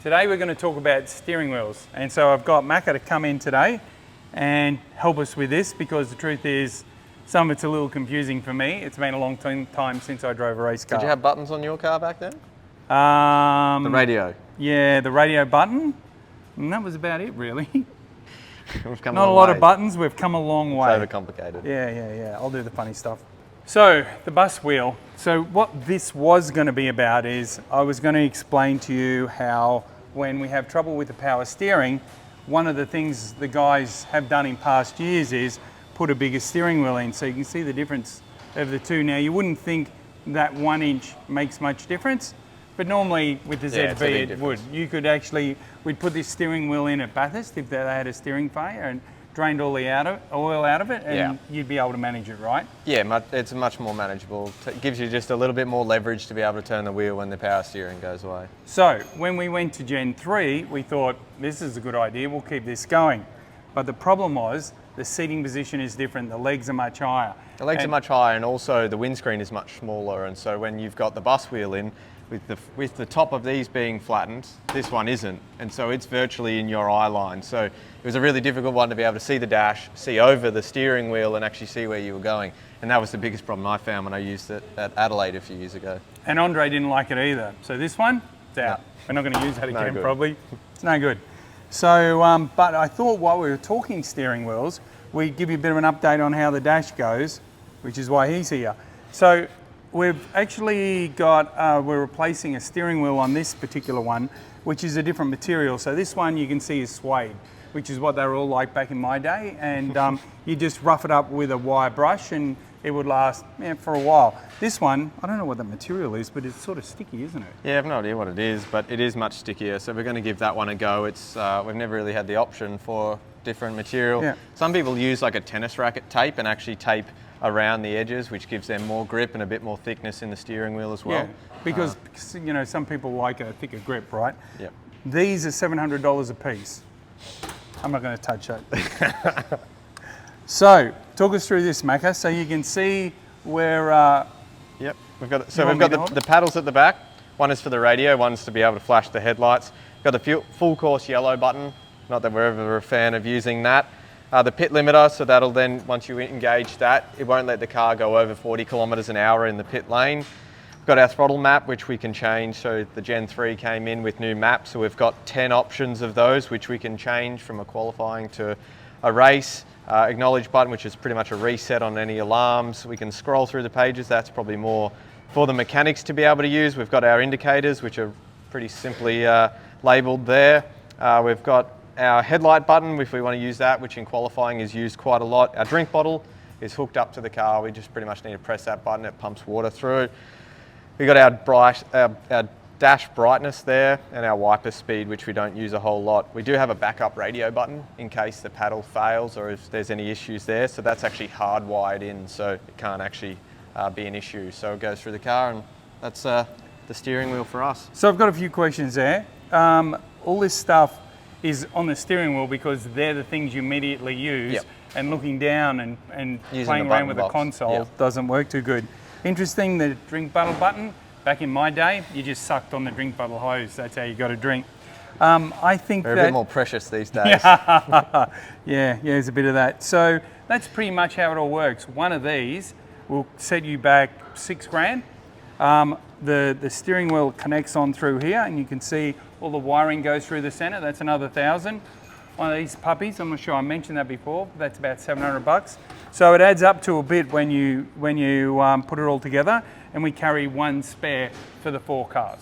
Today we're going to talk about steering wheels, and so I've got Macca to come in today and help us with this, because the truth is some of it's a little confusing for me. It's been a long time since I drove a race car. Did you have buttons on your car back then? The radio. Yeah, the radio button, and that was about it really. We've come Not a lot of buttons, we've come a long way. It's overcomplicated. Yeah, I'll do the funny stuff. So, the bus wheel. So what this was going to be about is I was going to explain to you how when we have trouble with the power steering, one of the things the guys have done in past years is put a bigger steering wheel in, so you can see the difference of the two. Now you wouldn't think that 1 inch makes much difference, but normally with the ZV it would. You could actually, we'd put this steering wheel in at Bathurst if they had a steering failure and drained all the oil out of it, and you'd be able to manage it, right? Yeah, it's much more manageable. It gives you just a little bit more leverage to be able to turn the wheel when the power steering goes away. So when we went to Gen 3, we thought this is a good idea, we'll keep this going. But the problem was the seating position is different, the legs are much higher. The legs are much higher, and also the windscreen is much smaller, and so when you've got the bus wheel in, with the top of these being flattened, this one isn't, and so it's virtually in your eye line. So it was a really difficult one to be able to see the dash, see over the steering wheel, and actually see where you were going. And that was the biggest problem I found when I used it at Adelaide a few years ago. And Andre didn't like it either. So this one, it's out. No. We're not going to use that again, probably. It's no good. So, but I thought while we were talking steering wheels, we'd give you a bit of an update on how the dash goes, which is why he's here. So we've actually got, we're replacing a steering wheel on this particular one, which is a different material. So this one you can see is suede, which is what they were all like back in my day. And you just rough it up with a wire brush and it would last for a while. This one, I don't know what the material is, but it's sort of sticky, isn't it? Yeah, I have no idea what it is, but it is much stickier. So we're going to give that one a go. It's we've never really had the option for different material. Yeah. Some people use like a tennis racket tape and actually tape around the edges, which gives them more grip and a bit more thickness in the steering wheel as well. Yeah, because you know, some people like a thicker grip, right? Yeah. These are $700 a piece. I'm not going to touch that. So, talk us through this, Macca, so you can see where... Yep, we've got the paddles at the back. One is for the radio, one's to be able to flash the headlights. We've got the full course yellow button, not that we're ever a fan of using that. The pit limiter, so that'll then, once you engage that, it won't let the car go over 40 kilometres an hour in the pit lane. We've got our throttle map, which we can change. So the Gen 3 came in with new maps, so we've got 10 options of those, which we can change from a qualifying to a race. Acknowledge button, which is pretty much a reset on any alarms. We can scroll through the pages. That's probably more for the mechanics to be able to use. We've got our indicators, which are pretty simply labelled there. We've got our headlight button, if we want to use that, which in qualifying is used quite a lot. Our drink bottle is hooked up to the car. We just pretty much need to press that button. It pumps water through. We've got our dash brightness there and our wiper speed, which we don't use a whole lot. We do have a backup radio button in case the paddle fails or if there's any issues there. So that's actually hardwired in, so it can't actually be an issue. So it goes through the car, and that's the steering wheel for us. So I've got a few questions there. All this stuff is on the steering wheel because they're the things you immediately use. Yep. And looking down and playing around with the console doesn't work too good. Interesting, the drink bottle button, back in my day, you just sucked on the drink bottle hose. That's how you got a drink. I think they're a bit more precious these days. Yeah, there's a bit of that. So that's pretty much how it all works. One of these will set you back $6,000. The steering wheel connects on through here, and you can see all the wiring goes through the center. That's another $1,000. One of these puppies, I'm not sure I mentioned that before, but that's about $700. So it adds up to a bit when you put it all together, and we carry one spare for the 4 cars.